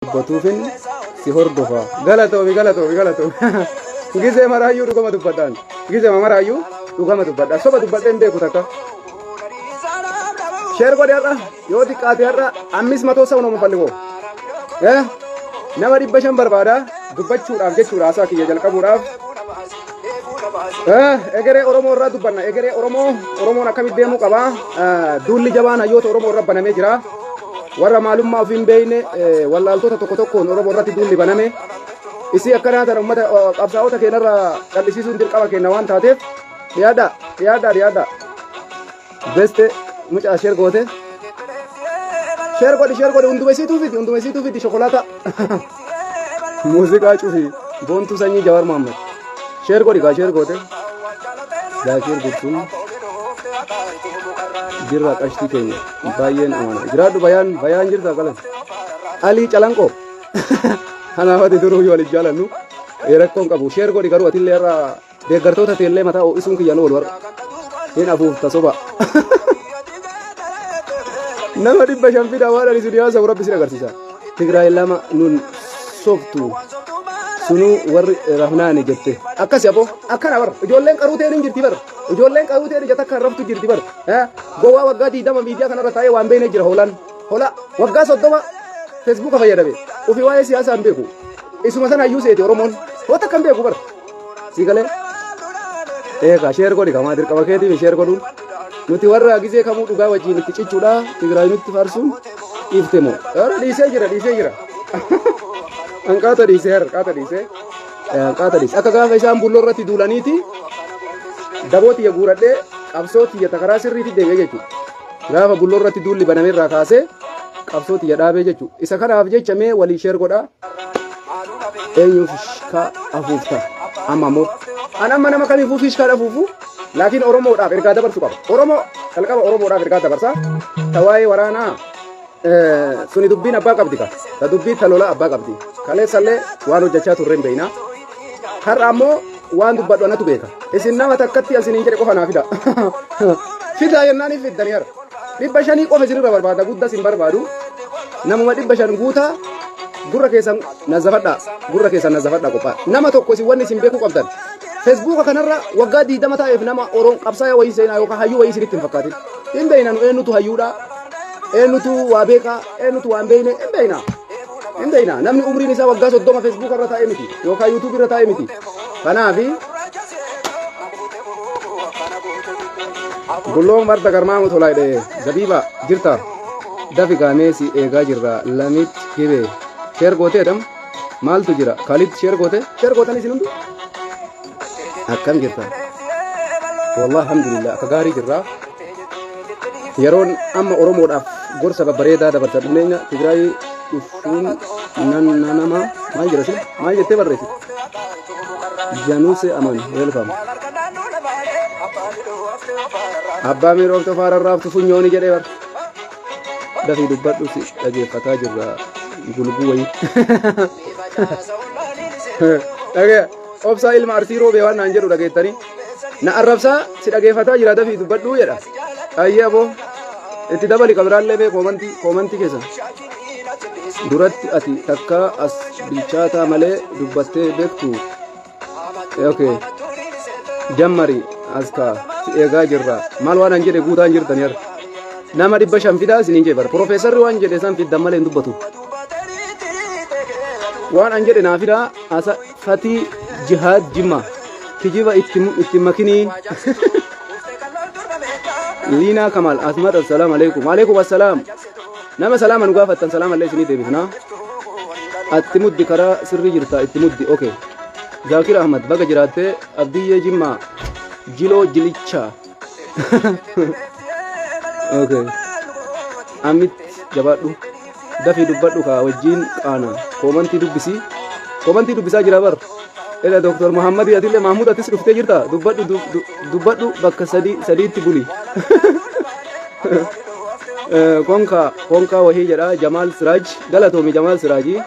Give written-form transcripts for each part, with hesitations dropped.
Botufin si hordofa. Galatomi. Gize marayu dhugama dubbadhaan. Gize marayu dhugama dubbadhaan. Soba dubbadheen beeku takka. Sheer godhe har'a yoo xiqqaate har'a 500 sa'u nama falligo. Nama 500 barbaada dubbachuudhaaf jechuudha haasaa kiyya jalqabuudhaaf. Egeree Oromoo irraa dubbanna. Egeree Oromoon akkamitti deemuu qaba? Duulli jabaan hayyoota Oromoo irra banamee jira. Warra maalummaa ofiin beeyne wallaaltota tokkoon Oromoo irratti duulli baname. Isii akkanaa ta'an uummata qabsaa'ota keenyarra cal'isiisuun dirqama kenna waan taateef dhiyaadha. Beste mucaa sheer goote. Sheer godhi hunduma isiituu fidi shokolaata. Muuziqaa cufi boontuu sanyii Jawaar Mohaammed. Sheer godhi sheer goote. Zaakir Gursuun. Jirra qashtii keenya baay'een amana. Jiraadhu bayaan jirta qalan. Alii Calanqoo. Kanaafati duruu yoo waliin jaalannu rakkoon qabu. Sheer godhi garuu atillee irraa deeggartoota teellee mataa ho'isuun kiyyan oolu warra. Hin afuufta soba. Nama 500 fidaa waan ani suniyaa sa'u rabbi sin agarsiisa. Tigraay lama nun softu sunuu warri rafnaani jette. Akkasi aboo akkana bar ijoolleen qaruuteen hin jirti bar. Ijoolleen qaruuteen ija takka raftu jirti bar. Gowwaa waggaa 20 miidiyaa kanarra taa'ee waan beekne jira hola waggaa 30 Facebook fayyadame. Ufi waa'ee siyaasaa hin beeku. Isuma sana iyyuu seeti Oromoon. Wata kan beeku bar. Sigalee. Eegaa sheer godhi kamaa dirqama keetiif sheer godhuun. Nuti warra gizee kamuu dhugaa wajjin itti cichuudha. Tigraay nutti farsuun iftemo. Ora dhiisee jira. Hanqaata dhiisee. Akka gaafa isaan bulloo irratti duulaniiti dabooti ya guuradhee qabsooti ya takaraa sirriitti deemee jechuudha. Gaafa bulloo irratti duulli banameerraa kaasee qabsooti ya dhaabee jechuudha. Isa kanaaf jecha mee walii sheer godhaa. Eenyuuf fishkaa afuufta ammoo. Amma nama kamiifuu fishkaa afuufu. Laakiin Oromoodhaaf ergaa dabarsu qaba. Jalqaba Oromoodhaaf ergaa dabarsa. Tawaa'ee waraanaa suni dubbiin abbaa qabdi ka. Ta dubbii talola abbaa qabdi. Kaleessallee waan hojjechaa turre hin beekna. Har'a ammoo waan dubbadhu anatu beeka. Isin nama takkatti asiniin jedhe qofa naa fida. Fidaa yennaan hin fiddanii har'a. 500 qofa isinirra barbaada guddas hin barbaadu. Namuma 500 guutaa gurra keessan nazzafadhaa qophaa. Nama tokko isin wanni isin beekuu qabdan. Facebook kanarra waggaa 20 ta'eef nama Oromoo qabsaa'aa wayii seenaa yookaan hayyuu wayii isinitti hin fakkaatin. Hin beekna nu eenyutu hayyuudha. Eenyutu waa beekaa, eenyutu waan beekne hin beekna. Namni umriin isaa waggaa 30 Facebook irra taa'ee miti yookaan YouTube irra taa'ee miti. Kanaafi Gulloon marta garmaa tolaa jedhee Zabiba jirta. Dafi gaameesi eegaa jirra lamit hibee. Sheer gootee dam maaltu jira? Khalid sheer gootan isin hundu? Akkam jirta? Wallahi alhamdulillah akka gaarii jirra. Yeroon amma Oromoodhaaf gorsa babbareedaa dabarsa dhumeenya Tigraay dhufuun nama maal jira sin? Maal jettee barreessi? Januuse aman welfam. Abbaa miiroofta faararraaftu funyooni jedhee bar. Dafii dubbadhu si dhageeffataa jirra gulguu wayii. Dhagee obsaa ilma arsii roobee waan naan jedhu dhageettanii. Na arrabsaa si dhageeffataa jira dafii dubbadhu jedha. Ayyee aboo itti dabali kabiraallee bee koomantii keessan. Duratti ati takka as bilchaataa malee dubbattee beektu. Okay. Jammari askaa si eegaa jirra. Maal waan an jedhe guutaan jirtani har'a. Nama 500 fidaa isiniin jee bara. Profeesarri waan jedhe san fiddan malee hin dubbatu. Waan an jedhe naa fidaa asa fatii jihaad jimma. Kijiba itti makinii. Liina Kamal Asmat assalamu alaikum. Alaikum assalam. Nama salama nu gaafattan salama illee isinii deebisna. Atti muddi karaa sirrii jirta itti muddi. Okay. Zakir Ahmad baga jiraattee Abdiyyee Jimmaa Jiloo Jilicha. Okay. Amit jabaadhu dafii dubbadhu ka wajjin qaana koomantii dubbisaa jira bar. Ila Dr. Muhammad Atillee Mahmud atis dhuftee jirta dubbadhu bakka sadiitti buli. Konka wahii jedha Jamal Siraj galatoomi Jamal Siraji.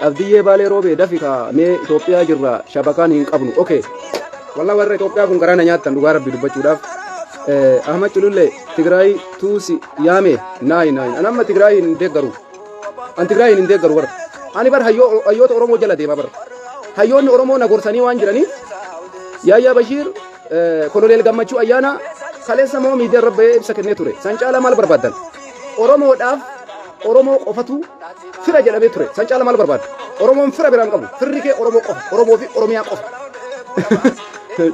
Abdiyyee Baalee roobee dafi ka mee Itoophiyaa jirra shabakaan hin qabnu. Okay. Wallah warra Itoophiyaa kun garaana nyaattan dhugaa rabbi dubbachuudhaaf. Ahmad Cululle Tigraay tuusi yaame naayi. Anamma Tigraay hin deeggaru. an Tigraayin hin deeggaru bara ani bar hayyoota Oromoo jala deema bara hayyoonni Oromoo na gorsanii waan jiraniif Yaayyaa Bashiir Koloneel Gammachuu ayyaana kaleessa moo miidiyaa irra bahee ibsa kennee ture san caalaa maal barbaadan Oromoodhaaf Oromoo qofatu fira jedhamee ture san caalaa maal barbaadu Oromoon fira biraan qabu firri kee Oromoo qofa Oromoo fi Oromiyaa qofa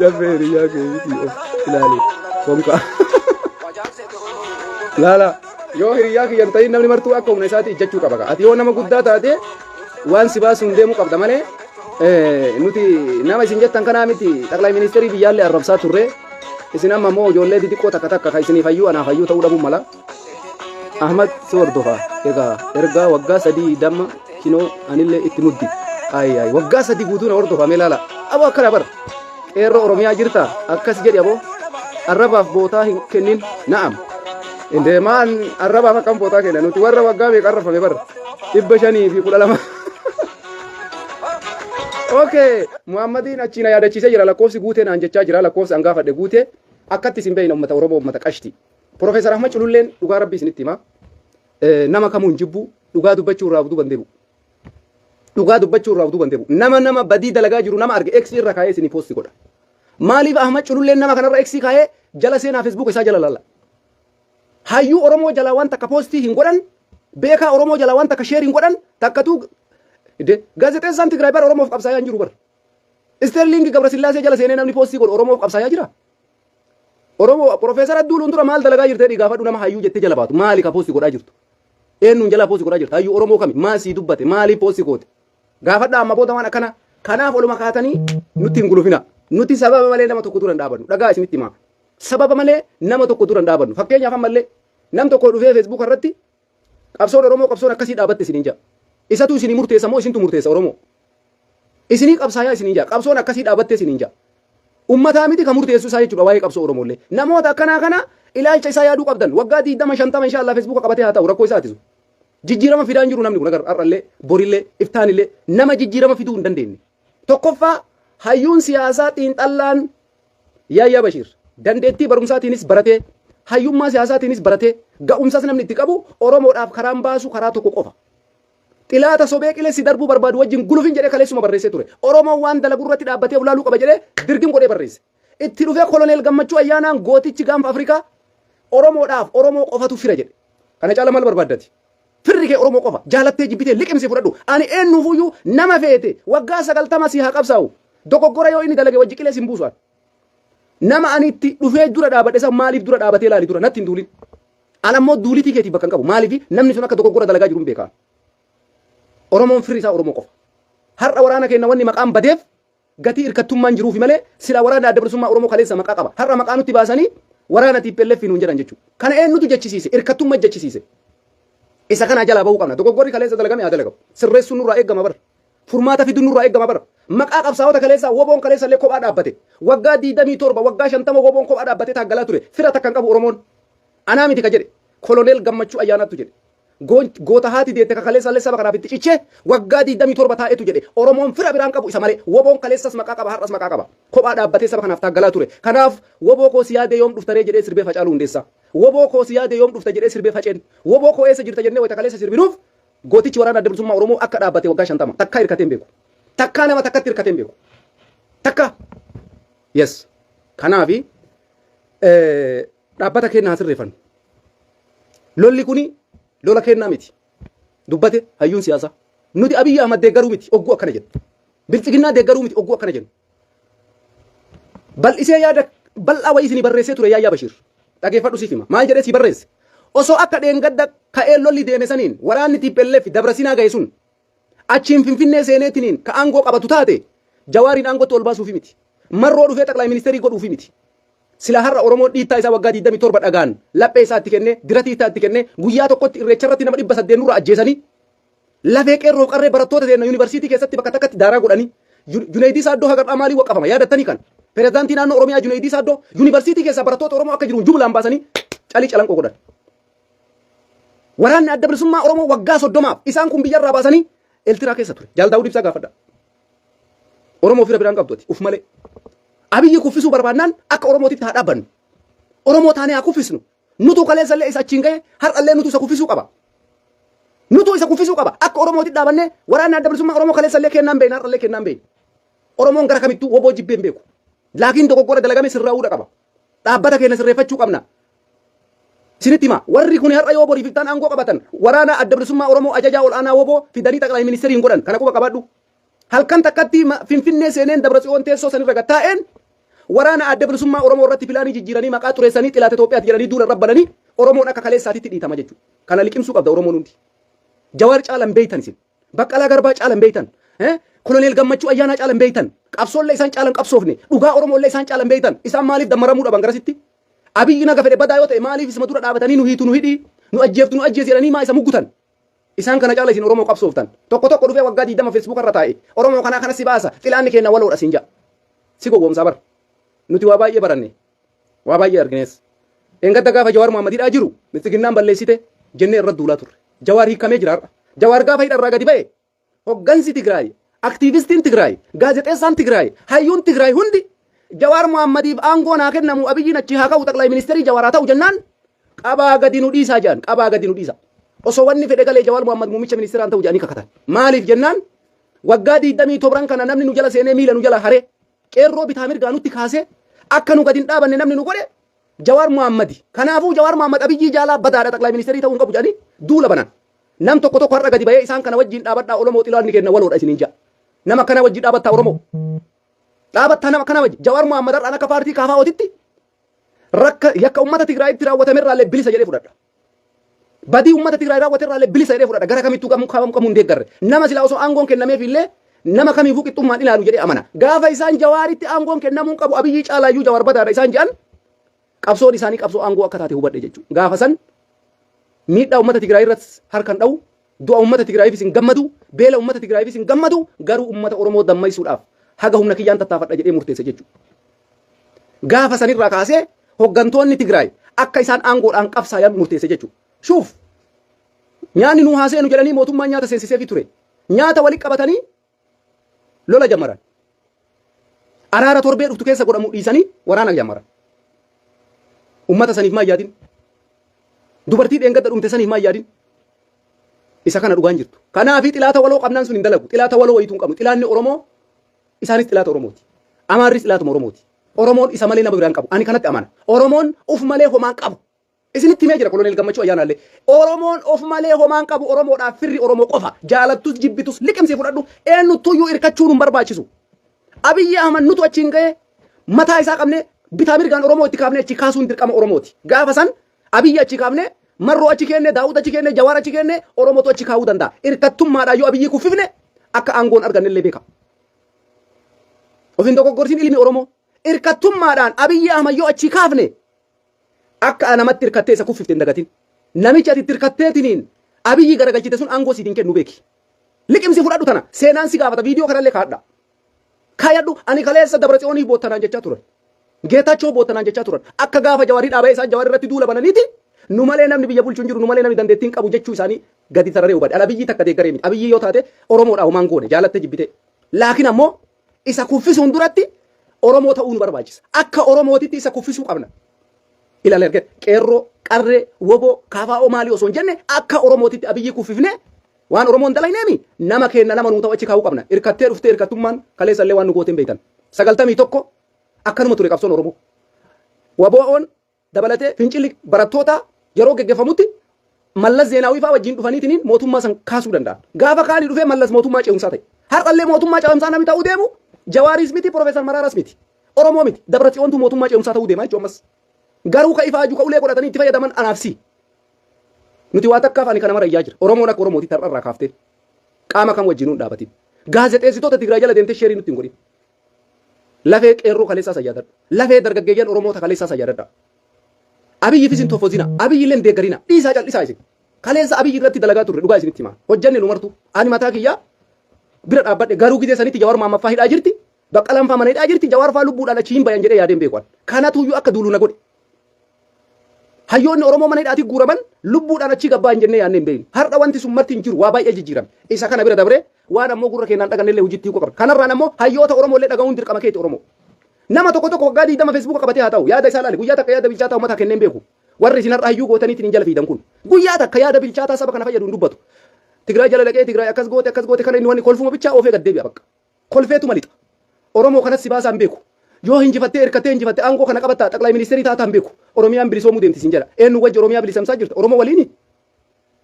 Jaffe hiriyaa keetii of ilaali konka laala yoo hiriyaa kiyyan ta'in namni martuu akka humna isaati ijjachuu qaba ati yoo nama guddaa taate waan si baasuun deemuu qabda malee nuti nama isin jettan kanaa miti xaqlaa ministeerii biyyaallee arrabsaa turre isin amma moo ijoollee xixiqqoo takka takka ka isiniif hayyuu anaaf hayyuu ta'uu dhabuu mala Ahmad Sordofa egaa ergaa waggaa 3 damma kinoo anillee itti muddi ay waggaa 3 guutuu na hordofame laala abo akkana bar qeerroo Oromiyaa jirta akkas jedhi abo arrabaaf bootaa hin kennin na'am inde maan arrabaaf akkam bootaa kenna nuti warra waggaa meeqa arrafame bar 512 Okay Muhammadin achina yaadachiisee jira lakkoofsi guutee naan jechaa jira lakkoofsi an gaafadhe guutee akkatti isin beeyna ummata Oromoo ummata qashti Profeesar Ahmad Cululleen dhugaa rabbii isinitti hima nama kamuu hin jibbu dhugaa dubbachuu irraa buduu bandeebu dhugaa dubbachuu irraa buduu bandeebu nama badii dalagaa jiru nama arge X irra kaayee isinii poosti godha maaliif Ahmad Cululleen nama kanarra X kaayee jala seenaa Facebook isaa jala lalla hayyuu Oromoo jala waan takka poosti hin godhan beekaa Oromoo jala waan takka sheer hin godhan takkatu gaazexeessaan Tigraay bar Oromoof qabsaayaa jiru bar Sterling Gabrasillaasee jala seenee namni poosti godhu Oromoof qabsaayaa jira Oromoo Profeesar Abdul Undura maal dalagaa jirtee gaafadhu nama hayyuu jettee jala baatu maali ka poosti godhaa jirtu eenyuun jala poosti godhaa jirtu hayyuu Oromoo kami maasii dubbate maali poosti goote gaafadha amma booda waan akkana kanaaf oluma kaatanii nutti hin gulufina nuti sababa malee nama tokko dura hin dhaabannu dhagaa isinitti himaa sababa malee nama tokko dura hin dhaabannu fakkeenyaaf ammallee nam tokko dhufee Facebook irratti qabsoon Oromoo qabsoon akkasii dhaabatte isiniin jaa isatu isinii murteessa moo isintu murteessa Oromoo isinii qabsaayaa isiniin jaa qabsoon akkasii dhaabatte isiniin jaa ummataa miti ka murteessu isaa jechuudha waa'ee qabsoo Oromoolee namoota akkanaa kana ilaalcha isaa yaaduu qabdan waggaa 20-50 inshallah Facebook qabatee haa ta'u rakkoo isaatisu jijjiirama fidaan jiru namni kun agar har'allee borillee iftaanillee nama jijjiirama fiduu hin dandeenye tokkoffaa hayyuun siyaasaa xiinxallaan Yaayyaa Bashiir dandeettii barumsaatiinis baratee hayyummaa siyaasaatiinis baratee ga'umsas namni itti qabu Oromoodhaaf karaan baasu karaa tokko qofa Xilaata sobee qilessi darbuu barbaadu wajjin gulufin jedhee kaleessuma barreessee ture Oromoon waan dalagu irratti dhaabbatee ulaaluu qaba jedhee dirgim godhee barreesse itti dhufee Koloneel Gammachuu ayyaanaan gootichi gaanfa Afrikaa Oromoodhaaf Oromoo qofatu fira jedhe kana caala maal barbaaddati firri kee Oromoo qofa jaalattee jibbitee liqimsi fudhadhu ani eenyuufuyyuu nama feete waggaa 90 si haa qabsaa'u dogoggora yoo inni dalage wajji qilessi hin buusu nama ani itti dhufee dura dhaabadhe isa maaliif dura dhaabatee ilaali dura natti hin duulin anammoo duulitii keetiif bakka hin qabu maaliif namni sun akka dogoggora dalagaa jiru hin beekaa Oromoon firri isaa Oromoo qofa har'a waraana keenya wanni maqaan badeef gatii irkattummaan jiruufi malee sila waraana adda bilisummaa Oromoo kaleessa maqaa qaba har'a maqaa nutti baasanii waraana TPLF nuun jedhan jechuudha kana eenyutu jechisiise irkattummaa jechisiise isa kana jalaa bahuu qabna dogoggorri kaleessa dalagame haa dalagamu sirreessuun nurraa eeggama bara furmaata fiduun nurraa eeggama bara maqaa qabsaa'ota kaleessa woboon kaleessa illee kophaa dhaabbate waggaa 27 waggaa 50 woboon kophaa dhaabbatee taaggalaa ture fira takkan qabu Oromoon anaa miti ka jedhe Koloneel Gammachuu ayyaanaattu jedhe goota haati deette ka kaleessa illee saba kanaaf itti cichee waggaa 27 taa'etu jedhe Oromoon fira biraan qabu isa malee woboon kaleessas maqaa qaba har'as maqaa qaba kophaa dhaabbatee saba kanaaf taaggalaa ture kanaaf woboo koo siyaadee yoom dhuftaree jedhee sirbee facaaluu hundeessa woboo koo siyaadee yoom dhufta jedhee sirbee faceen woboo koo eessa jirta jennee wayita kaleessa sirbinuuf gootichi waraana adda bilisummaa Oromoo akka dhaabbate waggaa 50 takka hirkatee hin beeku takka nama takkatti hirkatee hin beeku takka yes kanaafi dhaabbata kennaa sirreeffan lolli kuni lola kennaa miti dubbate hayyuun siyaasaa nuti Abiyyi Ahmad deeggaruu miti ogguu akkana jedhu bilchiginnaa deeggaruu miti ogguu akkana jedhu bal'isee yaada bal'aa wayii isinii barreessee ture Yaayyaa Bashiir dhageeffadhu siif hima maal jedhee si barreesse osoo akka dheengadda ka'ee lolli deeme saniin waraanni TPLF dabrasinaa ga'e sun achiin Finfinnee seeneetiniin ka aangoo qabatu taate Jawaariin aangootti ol baasuufi miti marroo dhufee xaqlaa ministeerii godhuufi miti sila har'a Oromoo dhiittaa isaa waggaa 27 dhagaan laphee isaatti kennee diratii isaatti kennee guyyaa tokkotti irreecha irratti nama 800 nurra ajjeesanii lafee qeerroof qarree barattoota seenna yuunivarsiitii keessatti bakka takkatti daaraa godhanii Junaydii Saaddoo haqa maalii waqqafama yaadattanii kan pirezidaantii naannoo Oromiyaa Junaydii Saaddoo yuunivarsiitii keessaa barattoota Oromoo akka jiru jumlaan baasanii calii calanqoo godhan waraanni adda bilisummaa Oromoo waggaa 30 isaan kun biyyarraa baasanii Eeltiraa keessa ture Jaal Daawud Ibsaa gaafadha Oromoo fira biraan qabdooti uf malee Abiyyi kuffisuu barbaannaan akka Oromootitti haa dhaabbannu Oromoo taanee haa kuffisnu nutu kaleessa illee isa achiin ga'e har'allee nutu isa kuffisuu qaba nutu isa kuffisuu qaba akka Oromootti dhaabanne waraana adda bilisummaa Oromoo kaleessallee kennaan beekna har'allee kennaan beekna Oromoon gara kamittuu woboo jibbeen beeku laakiin dogoggora dalagame sirraa'uudha qaba dhaabbata keenya sirreeffachuu qabna isinitti hima warri kun har'a yoo borii fiftaan aangoo qabatan waraana adda bilisummaa Oromoo ajajaa ol'aanaa woboo fidanii xaqalaa ministeeriin godhan kana quba qabadhu halkan takkatti finfinnee seeneen Dabratsiyoon teessoo sanirra gattaa'een waraana adda bilisummaa Oromoo irratti pilaanii jijjiiranii maqaa xureessanii xilaata Itoophiyaatti jedhanii duula rabbananii Oromoon akka kaleessaatitti dhiitama jechuudha kana liqimsuu qabda Oromoon hundi Jawaar caalan beeytan isin Baqqalaa Garbaa caalan beeytan Koloneel Gammachuu Ayyaanaa caalan beeytan qabsoollee isaan caalan qabsoofne dhugaa Oromoollee isaan caalan beeytan isaan maaliif dammaramuu dhaban garasitti Abiyyi naga fedhe badaa yoo ta'e maaliif isuma dura dhaabatanii nu hiitu nu hidhii nu ajjeeftu nu ajjeesi jedhanii maa isa muggutan isaan kana caala isin Oromoo qabsooftan tokko dhufee waggaa 20 Facebook irra taa'e Oromoo kana si baasa xilaanni keenya waloodha siin ja'a si gowwoomsaa bar nuti waa baay'ee baranne waa baay'ee arginees engadda gaafa Jawaar Muhammadidhaa jiru mitsiginnaan balleessite jennee irra duulaa turre Jawaar hiikamee jira har'a Jawaar gaafa hidharraa gadi ba'e hoggansi Tigraay aktiivistiin Tigraay gaazexeessaan Tigraay hayyuun Tigraay hundi Jawaar Muhammadiif aangoo naa kennamu Abiyyiin achi haa ka'u xaqlaa ministeerii Jawaaraa ta'u jennaan qabaa gadi nu dhiisaa jedhan qabaa gadi nu dhiisa osoo wanni fedhe galee Jawaar Muhammad muummicha ministeeraan ta'u jedhanii kakatan maaliif jennaan waggaa 27 kana namni nu jala seenee miila nu jala hare qeerroo bitaa mirgaa nutti kaasee akka nu gadi hin dhaabanne namni nu godhe Jawaar Muhammadi kanaafuu Jawaar Muhammad Abiyyi jaalaa badaadha xaqlaa ministeerii ta'uu hin qabu jedhanii duula banan nam tokko har'a gadi ba'ee isaan kana wajjin dhaabadhaa Oromoo xilaanni kenna waloodha isiniin ja'a nama kana wajjin dhaabbattaa Oromoo dhaabattaa nama kana wajjin Jawaar Muhammad har'aan akka paartii KFO'titti rakka yakka ummata Tigraayitti raawwatame irraallee bilisa jedhee fudhadha badii ummata Tigraay raawwate irraallee bilisa jedhee fudhadha gara kamittuu qabu hin deeggarre nama silaa osoo aangoon kennameef illee nama kamiifuu qixxummaan ilaalu jedhee amana gaafa isaan Jawaaritti aangoon kennamuu qabu Abiyyi caalaayyuu Jawaar badaadha isaan jedhan qabsoon isaanii qabsoo aangoo akka taate hubadhe jechuudha gaafa san miidhaa ummata Tigraay irratti harkan dha'u du'a ummata Tigraayiifis hin gammadu beela ummata Tigraayiifis hin gammadu garuu ummata Oromoo dammaysuudhaaf haga humna kiyyaan tattaafadha jedhee murteesse jechuudha gaafa sanirraa kaasee hoggantoonni Tigraay akka isaan aangoodhaan qabsaayan murteesse jechuudha shuuf nyaanni nu haaseenu jedhanii mootummaan nyaata seensisee fi ture nyaata walitti qabatanii lola jammaran araara torbee dhuftu keessa godhamu dhiisanii waraana jammaran ummata saniif maa yaadin dubartii dheengadda dhumte saniif maa yaadin isa kana dhugaan jirtu kanaafi xilaata waloo qabnaan sun hin dalagu xilaata waloo wayituu hin qabnu xilaanni Oromoo isaanis xilaata Oromooti Amaarris xilaatuma Oromooti Oromoon isa malee nama biraan qabu ani kanatti amana Oromoon of malee homaan qabu isinitti himee jira Koloneel Gammachuu Ayyaanaallee Oromoon of malee homaan qabu Oromoodhaaf firri Oromoo qofa jaalattus jibbitus liqimsee fudhadhu eenyuttuyyuu irkachuun hin barbaachisu Abiyyi Ahmad nutu achiin ga'ee mataa isaa qabne bitaa mirgaan Oromoo itti kaafne achi kaasuun dirqama Oromooti gaafa san Abiyyi achi kaafne marroo achi kenne Daawud achi kenne Jawaar achi kenne Oromootu achi kaa'uu danda'a irkattummaadhaan yoo Abiyyi kuffifne akka aangoon argannellee beeka ofin dogoggorsiin ilmi Oromoo irkattummaadhaan Abiyyi Ahmad yoo achi kaafne akka namatti irkattee isa kuffifte hin dagatin namichi ati irkatteetiniin Abiyyi garagalchite sun aangoo siitiin kennu beeki liqimsi fudhadhu tana seenaan si gaafata viidiyoo kanallee kaadha kaayadhu ani kaleessa Dabratsiyoonii boottanaan jechaa turan Geetachoo boottanaan jechaa turan akka gaafa Jawaarii dhaabee isaan Jawaar irratti duula bananiiti nu malee namni biyya bulchuu hin jiru nu malee namni dandeettiin qabu jechuu isaanii gadi tararee hubadhe Abiyyi takka deeggaree miti Abiyyi yoo taate Oromoodhaa homaan goone jaalatte jibbite laakiin ammoo isa kuffisuun duratti Oromoo ta'uu nu barbaachisa akka Oromootitti isa kuffisuu qabna ilaala erga qeerroo qarree woboo KFO maalii osoo hin jenne akka Oromootitti Abiyyi kuffifne waan Oromoon dalayneemi nama kenna nama nuu ta'u achi kaa'uu qabna irkattee dhuftee irkattummaan kaleessallee waan nu gooteen beektan 91 akkanuma ture qabsoon Oromoo waboon dabalatee fincilli barattoota yeroo geggeeffamutti Mallas Zeenaawii fa'aa wajjin dhufaniitiin mootummaa san kaasuu danda'an gaafa kaanii dhufee Mallas mootummaa ce'umsaa ta'e har'allee mootummaa ce'umsaa namni ta'uu deemu Jawaaris miti Profeesar Maraaras miti Oromoo miti Dabratsiyoontu mootummaa ce'umsaa ta'uu deema jechuun ammas garuu ka ifaaju ka ulee godhatanii itti fayyadaman anaafsi nuti waa takkaaf ani kana mara iyyaa jira Oromoon akka Oromootitti har'arraa kaaftee qaama kam wajjin hin dhaabatin gaazexeessitoota Tigraay jala deemtee sheerii nutti hin godhin lafee qeerroo kaleessaa sayyaadadha lafee dargaggeeyyan Oromoota kaleessaa sayyaadadha Abiyyi fisin toffozina Abiyyi illee deeggarina dhiisaa callisaa isin kaleessa Abiyyi irratti dalagaa turre dhugaa isinitti himaa hojjanne nu martu ani mataa kiyyaa bira dhaabbadhe garuu gidee sanitti Jawaar Muhammad hidhaa jirti Baqqalaan fa'aa mana hidhaa jirti Jawaar fa'aa lubbuudhaan achi hin bayan jedhee yaadeen beekan kanatuyyuu akka duuluu na godhe hayyoonni Oromoo mana hidhaatti guuraman lubbuudhaan achi gabbaa hin jennee yaadneen beeynu har'a wanti sun marti hin jiru waa baay'ee jijjiirame isa kana bira dabre waan ammoo gurra keenyaan dhagannellee hojittii qabna kanarraan ammoo hayyoota Oromoo illee dhagahuun dirqama keeti Oromoo nama tokko waggaa 20 Facebook qabatee haa ta'u yaada isaa laali guyyaa takka yaada bilchaataa uummata kenneen beeku warri isin har'a hayyuu gootaniitiin hin jala fiidan kun guyyaa takka yaada bilchaataa saba kana fayyadu hin dubbatu Tigraay jala dhaqee Tigraay akkas goote kana inni wanni kolfuma bichaa oofee gad deebi'a bakka. Kolfeetu malixa. Oromoo kanas si baasaan beeku. Yoo hinjifattee hirkattee hinjifattee aangoo kana qabattaa xaqlaa ministeerii taataan beeku. Oromiyaan bilisoomuu deemti sin jedha. Eenyu wajji Oromiyaa bilisamsaa jirta. Oromoo waliini.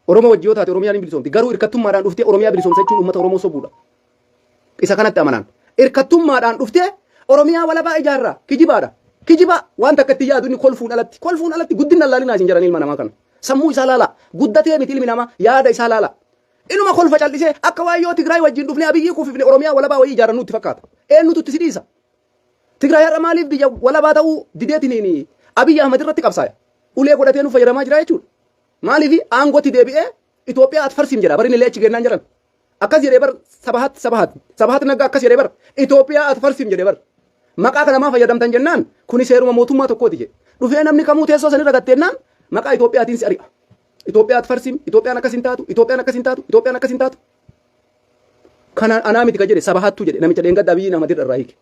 Oromoo wajji yoo taate Oromiyaan hin bilisoomti. Garuu hirkattummaadhaan dhuftee Oromiyaa bilisoomsa jechuun uummata Oromoo sobuudha. Isa kanatti amanan. Hirkattummaadhaan dhuftee Oromiyaa walabaa ijaarraa kijibaadha. Kijiba waan takka itti yaadu inni kolfuun alatti guddina laalinaa sin jedhan ilma namaa kana. Sammuu isaa laala. Guddatee miti ilmi namaa yaada isaa laala. Inuma kolfa callisee akka waan yoo Tigraay wajjin dhufnee Abiyyi kuufifne Oromiyaa walabaa wayii ijaaran nutti fakkaata. Eenyutu itti sidhiisa? Tigraay har'a maaliif biyya walabaa ta'uu dideetiin Abiyyi Ahmad irratti qabsaa'e? Ulee godhatee nu fayyadamaa jira jechuudha. Maaliif aangootti deebi'ee Itoophiyaa at farsiin jedha. Bari illee achi gennaan jiran. Akkas jedhee bar sabahat naggaa akkas jedhee bar Itoophiyaa at farsiin jedhee bar. Maqaa kana maa fayyadamtan jennaan kuni seeruma mootummaa tokkooti jedhe. Dhufee namni kamuu teessoo sanirra gatteennaan maqaa Itoophiyaatiin si ari'a. Itoophiyaa at farsiin, Itoophiyaan akkas hin taatu, Itoophiyaan akkas hin taatu, Itoophiyaan akkas hin taatu. Kana anaa miti ka jedhe sabahattu jedhe namicha dheengadda Abiyyi Ahmad irraa hiike.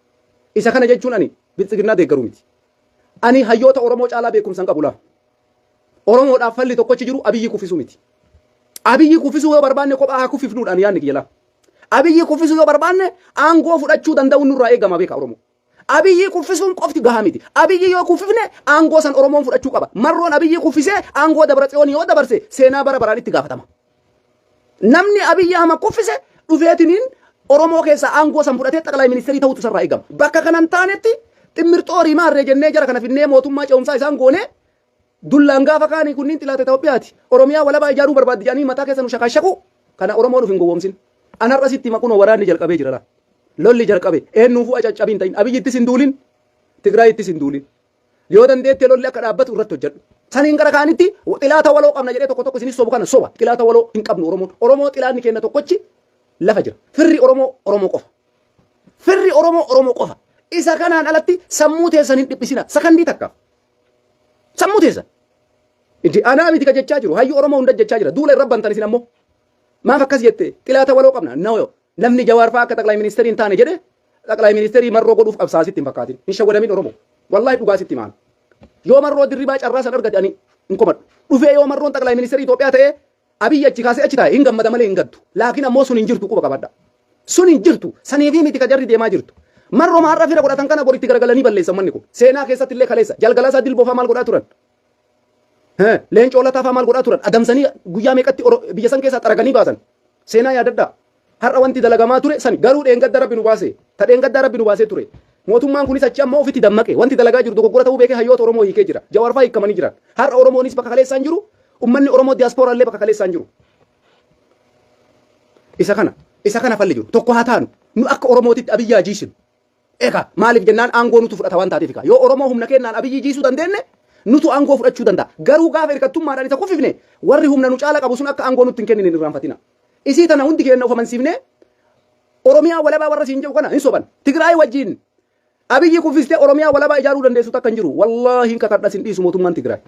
Isa kana jechuun ani biltsiginnaa deeggaruu miti. Ani hayyoota Oromoo caalaa beekumsa hin qabu laa. Oromoodhaaf falli tokkochi jiru Abiyyi kuffisuu miti. Abiyyi kuffisuu yoo barbaanne kophaa haa kuffifnuudhaan yaadni kiyya laa. Abiyyi kuffisuu yoo barbaanne aangoo fudhachuu danda'u nurraa eegama beeka Oromoo. Abiyyi kuffisuun qofti gahaa miti. Abiyyi yoo kuffifne aangoo san Oromoon fudhachuu qaba. Marroon Abiyyi kuffisee aangoo Dabratsiyoon yoo dabarse seenaa bara baraan itti gaafatama. Namni Abiyyi Ahmad kuffise dhufeetiniin Oromoo keessaa aangoo san fudhatee xaqalaa ministeerii ta'utu sarraa eegama. Bakka kanan taanetti ximmirxoorii maarree jennee jara kana finnee mootummaa ce'umsaa isaan goone dullaan gaafa kaanii kunniin xilaata Itoophiyaati. Oromiyaa walabaa ijaaruu barbaaddi jedhanii mataa keessa nu shakaashaku kana Oromoo dhuf hin gowwoomsin. Anarra sitti maquun waraanni jalqabee jira laa. Lolli jalqabe eenyuufuu acaccabiin ta'in Abiyyi ittis hin duulin Tigraay ittis hin duulin yoo dandeettee lolli akka dhaabbatu irratti hojjedhu saniin gara kaanitti xilaata waloo qabna jedhee tokko isinis sobu kana soba xilaata waloo hin qabnu Oromoo xilaanni kenna tokkochi lafa jira firri Oromoo qofa isa kanaan alatti sammuu teessan hin dhiphisina sakandii takka sammuu teessan itti anaa miti ka jechaa jiru hayyu Oromoo hunda jechaa jira duula irra bantan isin ammoo maaf akkas jette xilaata waloo qabna nayo namni Jawaar fa'aa akka xaqlaa ministeerii hin taane jedhe xaqlaa ministeerii marroo godhuuf qabsaasitti hin fakkaatin hin shawwadamin Oromoo wallahi dhugaasitti maan yoo marroo dirribaa carraa san argate ani hin komadhu dhufee yoo marroon xaqlaa ministeerii Itoophiyaa ta'ee Abiyyi achi kaasee achi taa'e hin gammada malee hin gaddu laakiin ammoo sun hin jirtu quba qabadha sun hin jirtu saniifi miti ka jarri deemaa jirtu marroo maarraa fira godhatan kana boritti garagalanii balleessan manni kun seenaa keessatti illee kaleessa jalgalaasaa dilboofaa maal godhaa turan leencoo lataafaa maal godhaa turan adamsanii guyyaa meeqatti biyya san keessaa xaraganii baasan seenaa yaadadhaa har'a wanti dalagamaa ture san garuu dheengadda rabbi nu baase ta dheengadda rabbi nu baasee ture mootummaan kunis achi amma ofitti dammaqe wanti dalagaa jiru dogoggora ta'uu beekee hayyoota Oromoo hiikee jira Jawaar fa'aa hiikamanii jiran har'a Oromoonis bakka kaleessaan jiru ummanni Oromoo diyaaspoora illee bakka kaleessaan jiru isa kana falli jiru tokko haa taanu nu akka Oromootitti Abiyyi jiisinu eega maaliif jennaan aangoo nutu fudhata waan taateef yoo Oromoo humna kennaan Abiyyi jiisuu dandeenye nutu aangoo fudhachuu danda'a garuu gaafa hirkattummaadhaan isa kuffifne warri humna nu caala qabu sun akka aangoo nutti hin kennine hin irraanfatina isii tana hundi keenya ufamansiifne Oromiyaa walabaa warra siin jedhu kana hin soban Tigraay wajjin Abiyyi kuffistee Oromiyaa walabaa ijaaruu dandeessu takka hin jiru wallaahi kakadha sin dhiisu mootummaan Tigraay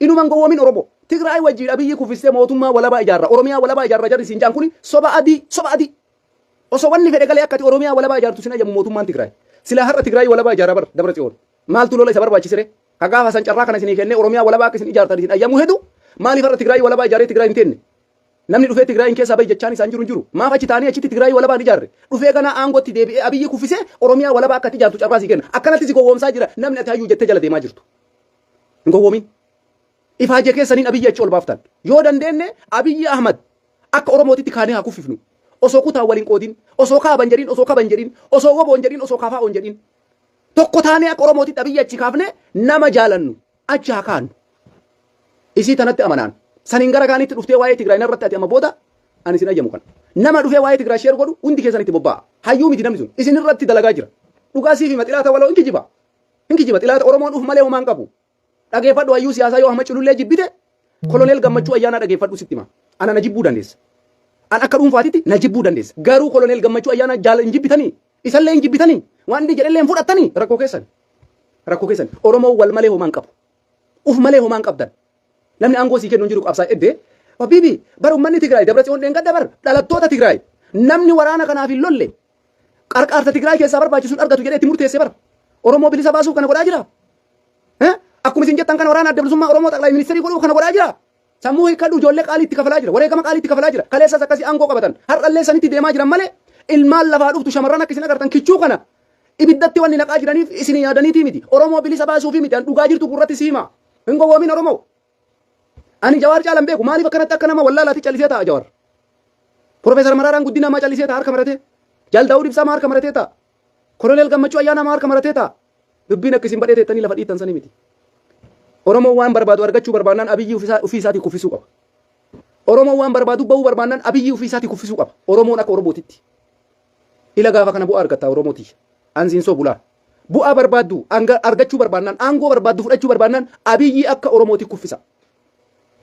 inuman gowwoomin Oromoo Tigraay wajjin Abiyyi kuffistee mootummaa walabaa ijaarra Oromiyaa walabaa ijaarra jarri siin jaan kuni soba adii osoo wanni fedhe galee akkati Oromiyaa walabaa ijaartu sin ajamu mootummaan Tigraay sila har'a Tigraay walabaa ijaarra bar Dabratsiyoon maaltu lola isa barbaachisire kagaafa san carraa kana isinii kennee Oromiyaa walabaa akka isin ijaartan isin ayyamu hedu maaliif har'a Tigraay walabaa ijaaree Tigraay hin tenne namni dhufee Tigraayin keessaa bahi jechaan isaan jiru maaf achi taanii achitti Tigraay walabaan ijaarre dhufee kana aangootti deebi'ee Abiyyi kuffisee Oromiyaa walabaa akka ijaartu carraa si kenna akkanatti si gowwoomsaa jira namni ati hayyuu jettee jala deemaa jirtu hin gowwoomin ifaajee keessaniin Abiyyi achi ol baaftan yoo dandeenye Abiyyi Ahmad akka Oromootitti kaanee haa kuffifnu osoo kutaa waliin qoodin osoo kaaban jedhin osoo kaban jedhin osoo woboon jedhin osoo kaafaa'oon jedhin tokko taanee akka Oromootitti Abiyyi achi kaafne nama jaalannu achi haa kaannu isii tanatti amanaan saniin gara kaanitti dhuftee waa'ee Tigraay irratti ati amma booda ani sin ayyamu kan nama dhufee waa'ee Tigraay sheer godhu hundi keessanitti bobba'a hayyuu miti namni sun isin irratti dalagaa jira dhugaa siif hima xilaata waloo hin kijiba xilaata Oromoon dhuf malee homaan qabu dhageeffadhu hayyuu siyaasaa yoo Ahmad Culullee jibbite koloneel Gammachuu ayyaanaa dhageeffadhu sitti hima ana na jibbuu dandeessa an akka dhuunfaatitti na jibbuu dandeessa garuu koloneel Gammachuu ayyaanaa jaala hin jibbitanii isallee hin jibbitanii waan inni jedhellee hin fudhattanii rakkoo keessan Oromoo wal malee homaan qabu uf malee homaan qabdan namni aangoo sii kennu hin jiru qabsaa eddee Habibi bar ummanni Tigraay Dabratsiyoon dheengadda bar dhalattoota Tigraay namni waraana kanaaf hin lolle qarqaarsa Tigraay keessaa barbaachisuun argatu jedhee itti murteesse bar Oromoo bilisa baasuuf kana godhaa jira akkuma isin jettan kana waraana adda bilisummaa Oromoo xaqlaa ministeerii godhuuf kana godhaa jira Sammuu hiikkadhu ijoollee qaalii itti kafalaa jira. Wareegama qaalii itti kafalaa jira. Kaleessas akkasii aangoo qabatan. Har'allee sanitti deemaa jiran malee ilmaan lafaa dhuftu shamarran akka isin agartan kichuu kana ibiddatti wanni naqaa jiraniif isin yaadaniitii miti. Oromoo bilisa baasuufi miti. An dhugaa jirtu gurratti siima. Hin gowwoomin Oromoo. Ani Jawaar caalan beeku. Maaliif akkanatti akka nama wallaalaatti callisee ta'a Jawaar? Profeesar Maraaraan Guddinaa maa callisee ta'a harka maratee? Jaal Daawud Ibsaa maa harka maratee ta'a? Koloneel Gammachuu Ayyaanaa maa harka maratee ta'a? Dubbiin akkasiin badhee teettanii lafa dhiittan sanii miti. Oromoo waan barbaadu argachuu barbaannaan Abiyyi ofii isaatii kuffisuu qaba. Oromoo waan barbaadu bahuu barbaannaan Abiyyi ofii isaatii kuffisuu qaba. Oromoon akka Oromootitti. Ila gaafa kana bu'aa argatta Oromooti. Ansiin soo bulaa. Bu'aa barbaaddu argachuu barbaannaan aangoo barbaaddu fudhachuu barbaannaan Abiyyi akka Oromooti kuffisa.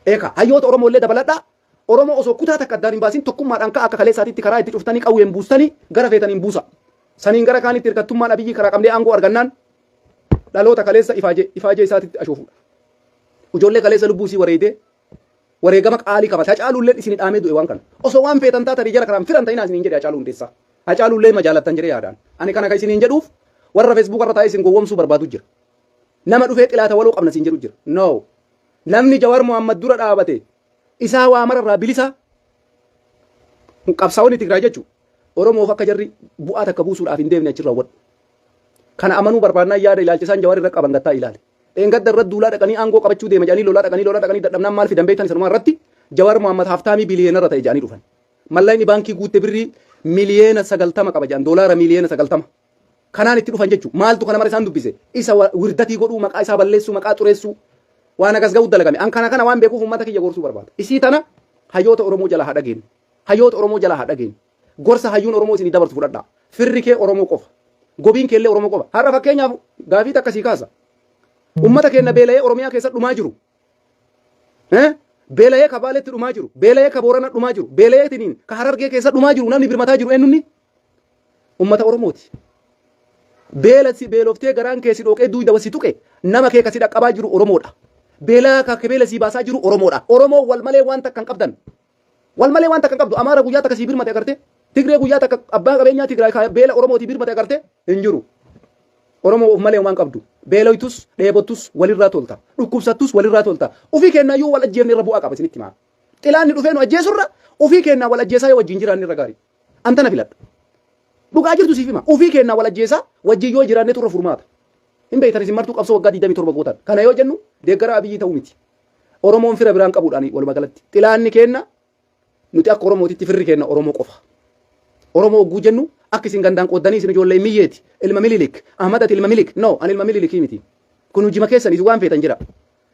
Eeka hayyoota Oromoollee dabaladhaa. Oromoo osoo kutaa takka addaan hin baasin tokkummaadhaan akka kaleessaatitti karaa itti cuftanii qawween buustanii gara feetaniin buusa. Saniin gara kaanitti hirkattummaan Abiyyi karaa qabnee aangoo argannaan dhaloota kaleessa ifaajee isaatitti ashuufudha. Ijoollee kaleessa lubbuu isii wareedee wareegama qaalii qaba. Hacaaluulleen isin dhaamee du'e waan kana. Osoo waan feetan taatanii jara karaan firan ta'inaa isiniin jedhe Hacaaluu Hundeessaa. Hacaaluullee ma jaalattan jedhee yaadaan. Ani kana kan isiniin jedhuuf warra Facebook irra taa'ee isin gowwomsuu barbaadu jira. Nama dhufee xilaata waloo qabna isin jedhu jira. No. Namni Jawaar Mohammad dura dhaabate isaa waa mararraa bilisa qabsaa'onni Tigraay jechuudha. Oromoof akka jarri bu'aa takka buusuudhaaf hin deemne achirraa wadhu. Kana amanuu barbaadnaa yaada ilaalchisaan Jawaar irra qaban gattaa ilaale. Dheengadda irra duulaa dhaqanii aangoo qabachuu deema jedhanii lolaa dhaqanii dadhabnaan maal fidan beektan isanumaa irratti Jawaar Mohammad haftaamii biliyoonarra ta'e jedhanii dhufan. Mallayni baankii guutte birrii miliyeena 90 qaba jedhan doolaara miliyeena 90. Kanaan itti dhufan jechuudha. Maaltu kana mara isaan dubbise? Isa wirdatii godhuu maqaa isaa balleessuu maqaa xureessuu waan akas ga'u dalagame. An kana waan beekuuf uummata kiyya gorsuu barbaada. Isii tana hayyoota Oromoo jala haa dhageenyu. Hayyoota Oromoo jala haa dhageenyu. Gorsa hayyuun Oromoo isinii dabarsu fudhadhaa. Firri kee Oromoo qofa. Gobiin keellee Oromoo qofa. Har'a fakkeenyaaf gaafii takkasii kaasa. Ummata keenya beela'ee Oromiyaa keessa dhumaa jiru. Beela'ee ka Baaleetti dhumaa jiru. Beela'ee ka Boorana dhumaa jiru. Beela'eetiin ka Harargee keessa dhumaa jiru. Namni birmataa jiru eenyunni? Ummata Oromooti. Beeloftee garaan keessi dhooqee duuda wasi tuqe nama kee kasi dhaqqabaa jiru Oromoodha. Beelaa ka beela sii baasaa jiru Oromoodha. Oromoo wal malee waan takka hin qabdan. Wal malee waan takka hin qabdu. Amaara guyyaa takka sii birmate agarte. Tigree guyyaa takka abbaa qabeenyaa Tigraay ka beela Oromootii birmate agarte hin jiru. Oromoo of malee waan qabdu. Beeloytus dheebottus walirraa tolta. Dhukkubsattus walirraa tolta. Ufii kennaayyuu wal ajjeefne irra bu'aa qaba isinitti himaa. Xilaanni dhufee nu ajjeesurra ufii kennaa wal ajjeesaa yoo wajjin jiraanne irra gaarii. Antana filadha. Dhugaa jirtu siif hima. Ufii kennaa wal ajjeesaa wajjin yoo jiraanne turra furmaata. Hin beektan isin martuu qabsoo waggaa 27 gootan. Kana yoo jennu deeggara Abiyyi ta'uu miti. Oromoon fira biraan qabuudhaan walumaa galatti. Xilaanni kenna nuti akka Oromootitti firri kenna Oromoo qofa. Oromoo ogguu jennu akka isin gandaan qooddanii isin ijoollee miyyeeti. Ilma Mililik. Ahmadati ilma Milik. No, ani ilma Mililikii miti. Kun hojima keessaniis waan feetan jira.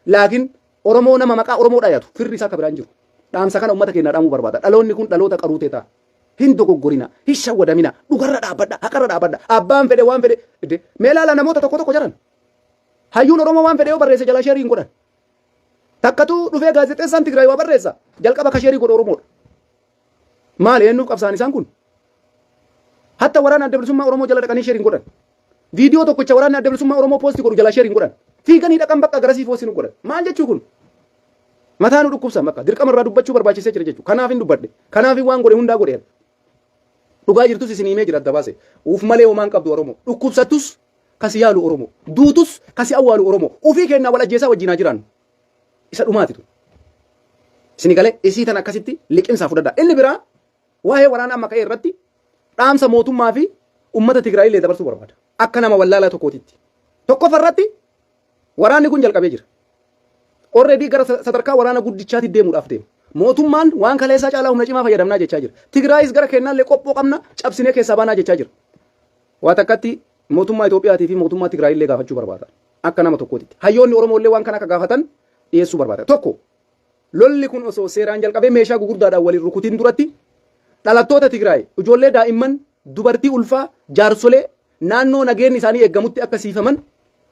Laakiin Oromoo nama maqaa Oromoo dhaayatu firri isaa akka biraan jiru. Dhaamsa kana uummata keenyaa dhaamuu barbaada. Dhaloonni kun dhaloota qaruutee ta'a. Hin dogoggorina, hin shawwadamina, dhugarra dhaabbadha, haqarra dhaabbadha. Abbaan fedhe waan fedhe. Mee ilaala namoota tokko jiran. Hayyuun Oromoo waan fedhe yoo barreesse jala sheerii hin godhan. Takkatu dhufee gaazexeessaan Tigraay waa barreessa. Jalqaba ka sheerii godhu Oromoodha. Maali eenyuuf qabsaan isaan kun? Hatta waraana adda bilisummaa Oromoo jala dhaqanii sheerii hin godhan. Viidiyoo tokkicha waraanni adda bilisummaa Oromoo poosti godhu jala sheerii hin godhan. Fiiganii dhaqan bakka garasii poosti hin godhan. Maal jechuu kun? Mataa nu dhukkubsan bakka dirqama irraa dubbachuu barbaachisee jira jechuudha. Kanaaf hin dubbadhe. Kanaaf waan godhe hundaa godhe. Dhugaa jirtus isin himee jira adda baase. Uuf malee homaan qabdu Oromoo. Dhukkubsattus kasi yaalu Oromoo. Duutus kasi awwaalu Oromoo. Ufii kennaa wal ajjeesaa wajjinaa jiran. Isa dhumaatitu. Isin galee isii tan akkasitti liqimsaa fudhadha. Inni biraa waa'ee waraana amma ka'e irratti dhaamsa mootummaa fi uummata Tigraay illee dabarsuu barbaada. Akka nama wallaalaa tokkootitti. Tokkofa irratti waraanni kun jalqabee jira. Already gara sadarkaa waraana guddichaatti deemuudhaaf deema. Mootummaan waan kaleessaa caalaa humna cimaa fayyadamnaa jechaa jira. Tigraayis gara kennaallee qophoo qabna cabsinee keessaa baanaa jechaa jira. Waa takkatti mootummaa Itoophiyaatii fi mootummaa Tigraay illee gaafachuu barbaada. Akka nama tokkootitti. Hayyoonni Oromoo illee waan kana akka gaafatan dhiyeessuu barbaada. Tokko lolli kun osoo seeraan jalqabee meeshaa gugurdaadhaan waliin rukutiin duratti dhalattoota Tigraay ijoollee daa'imman dubartii ulfaa jaarsolee naannoo nageenyi isaanii eeggamutti akka siifaman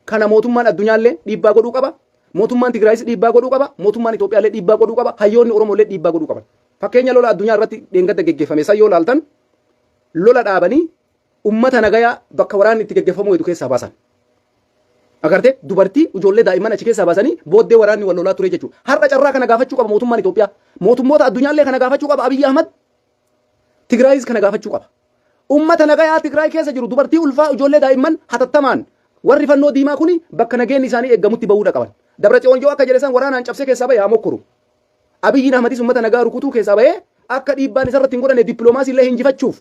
kana mootummaan addunyaallee dhiibbaa godhuu qaba. Mootummaan Tigraayis dhiibbaa godhuu qaba. Mootummaan Itoophiyaallee dhiibbaa godhuu qaba. Hayyoonni Oromoolee dhiibbaa godhuu qaban. Fakkeenya lola addunyaa irratti dheengadda geggeeffame san yoo laaltan lola dhaabanii ummata nagayaa bakka waraanni itti geggeeffamu hedduu keessaa baasan. Agartee dubartii ijoollee daa'imman achi keessaa baasanii booddee waraanni wal lolaa ture jechuudha. Har'a carraa kana gaafachuu qaba mootummaan Itoophiyaa. Mootummoota addunyaallee kana gaafachuu qaba Abiyyi Ahmad. Tigraayis kana gaafachuu qaba. Ummata nagayaa Tigraay keessa jiru dubartii ulfaa ijoollee daa'imman hatattamaan warri fannoo diimaa kuni bakka nageenyi isaanii eeggamutti bahuudha qaban. Dabratsiyoon yoo akka jedhe san waraanaan cabsee keessaa bahe haa mokkuru. Abiyyiin Ahmadis uummata nagaa rukutuu keessaa bahee akka dhiibbaan isarratti hin godhanne dippiloomaasii illee hinjifachuuf.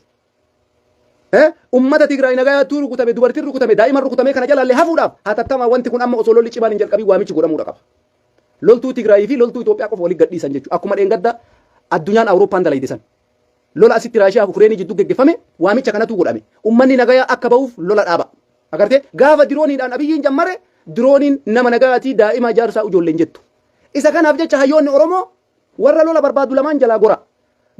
Uummata Tigraay nagayaatu rukutame, dubartiin rukutame, daa'imman rukutame kana jalaallee hafuudhaaf hatattamaa wanti kun amma osoo lolli cimaan hin jalqabiin waamichi godhamuudha qaba. Loltuu Tigraayii fi loltuu Itoophiyaa qofa waliin gadhiisan jechuudha. Akkuma dheengadda addunyaan Awurooppaan dalaydisan. Lola asitti Raashiyaa fi Ukireenii jidduu geggeeffame waamicha kanatu godhame. Uummanni nagayaa akka ba'uuf lola dhaaba. Agartee gaafa dirooniidhaan Abiyyiin jammare dirooniin nama nagayaatii daa'ima jaarsaa ijoolleen jettu. Isa kanaaf jecha hayyoonni Oromoo warra lola barbaadu lamaan jalaa gora.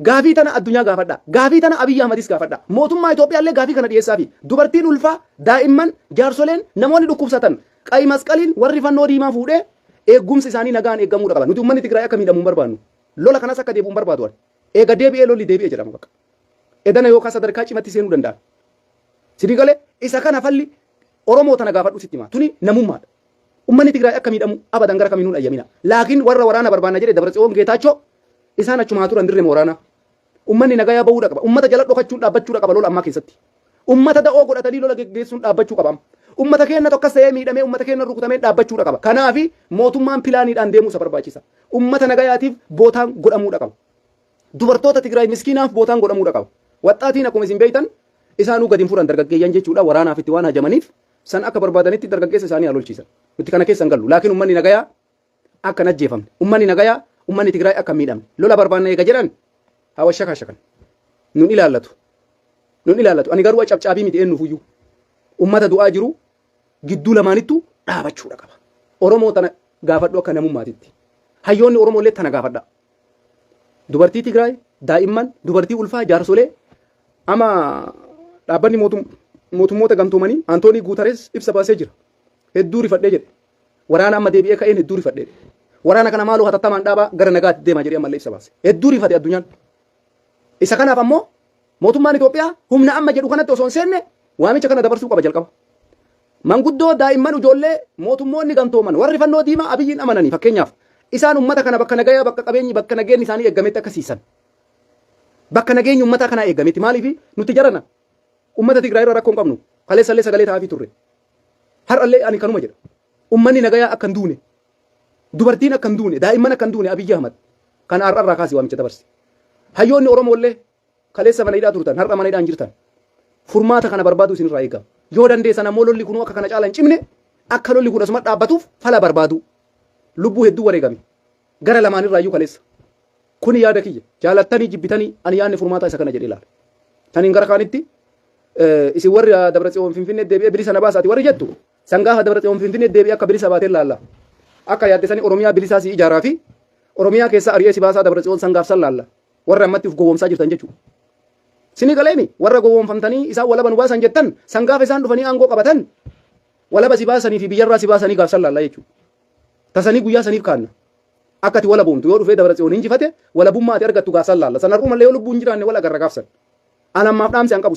Gaafii tana addunyaa gaafadha. Gaafii tana Abiyyi Ahmadis gaafadha. Mootummaa Itoophiyaa illee gaafii kana dhiyeessaafi. Dubartiin ulfaa, daa'imman, jaarsoleen, namoonni dhukkubsatan, qayi masqaliin warri fannoo diimaa fuudhee eegumsi isaanii nagaan eeggamuu qaba. Nuti uummanni Tigraay akka miidhamuu hin barbaannu. Lola kanas akka deebi'uu hin barbaadu. Eega deebi'ee lolli deebi'ee jedhama bakka. Edana yookaan sadarkaa cimatti seenuu danda'a. Sidii galee isa kana falli Oromoo tana gaafadhu sitti himaa. Tuni namummaadha. Uummanni Tigraay akka miidhamu abadan gara kamiinuu dhayyamina. Laakiin warra waraana barbaanna jedhe Dabratsiyoon Geetaachoo isaan achumaa turan dirree waraanaa. Uummanni nagayaa bahuudha qaba. Uummata jala dhokachuun dhaabbachuudha qaba lola ammaa keessatti. Uummata da'oo godhatanii lola geggeessuun dhaabbachuu qaba. Uummata keenya tokkas ta'ee miidhamee uummata keenya rukutamee dhaabbachuudha qaba. Kanaafi mootummaan pilaaniidhaan deemuu isa barbaachisa. Uummata nagayaatiif bootaan godhamuudha qaba. Dubartoota Tigraay miskiinaaf bootaan godhamuudha qaba. Waxxaatiin akkuma isin beektan isaanuu gadi hin furan dargaggeeyyan jechuudha waraanaaf itti waan hajamaniif san akka barbaadanitti dargaggeessa isaanii halolchiisan. Nuti kana keessa hin gallu. Laakiin uummanni nagayaa akka hin ajjeefamne. Uummanni nagayaa uummanni Tigraay akka hin miidhamne. Lola barbaanna eega jedhan hawa shakan. Nun ilaallatu. Ani garuu cabcaabii miti eenyuuf iyyuu. Uummata du'aa jiru gidduu lamaanittu dhaabachuudha qaba. Oromoo tana gaafadhu akka namummaatitti. Hayyoonni Oromoo illee tana gaafadha. Dubartii Tigraay, daa'imman, dubartii ulfaa, jaarsolee ama dhaabbanni mootummoota gamtoomanii Antoonii Guutarees ibsa baasee jira. Hedduu rifadhee jedhe. Waraana amma deebi'ee ka'een hedduu rifadhee. Waraana kana maaloo hatattamaan dhaabaa gara nagaatti deemaa jedhee ammallee ibsa baase. Hedduu rifate addunyaan. Isa kanaaf ammoo mootummaan Itoophiyaa humna amma jedhu kanatti osoo hin seenne waamicha kana dabarsuu qaba jalqaba. Manguddoo daa'imman ijoollee mootummoonni gamtooman warri fannoo diimaa Abiyyiin amananii fakkeenyaaf isaan ummata kana bakka nagayaa bakka qabeenyi bakka nageenyi isaanii eeggametti akkasiisan. Bakka nageenyi ummata kana eeggametti maaliif nuti jarana ummata Tigraay irraa rakkoo hin qabnu kaleessallee sagalee taa'aa turre. Har'allee ani kanuma jedha. Ummanni nagayaa akka hin duune dubartiin akka hin duune daa'imman akka hin duune Abiyyi Ahmad kan har'arraa kaasee waamicha dabarse. Hayyoonni Oromoollee kaleessa mana hidhaa turtan har'a mana hidhaa hin jirtan. Furmaata kana barbaadu isinirraa eegama. Yoo dandeessan ammoo lolli kun akka kana caala hin cimne akka lolli kun asuma dhaabbatuuf fala barbaadu. Lubbuu hedduu wareegame. Gara lamaanirraa iyyuu kaleessa. Kuni yaada kiyya. Jaalattanii jibbitanii ani yaadni furmaata isa kana jedhee ilaala. Taniin gara kaanitti isin warri Dabratsiyoon Finfinnee deebi'ee bilisa na baasaati warri jettu sangaafa Dabratsiyoon Finfinnee deebi'ee akka bilisa baatee laalla. Akka yaaddesanii Oromiyaa bilisaa si ijaaraa fi Oromiyaa keessa ari'ee si baasaa Dabratsiyoon sangaaf san laalla. Warra ammatti uf gowwoomsaa jirtan jechuudha. Sini galeemi warra gowwoomfamtanii isaan walaba nu baasan jettan sangaafa isaan dhufanii aangoo qabatan walaba si baasanii fi biyyarraa si baasanii gaafsan laalla jechuudha. Tasanii guyyaa saniif kaanna. Akkati wala boomtu yoo dhufee Dabratsiyoon injifate walabummaa ati argattu gaafsan laalla. Sanarruu mallee yoo lubbuun jiraanne wala agarra gaafsan. Anammaaf dhaamsi an qabu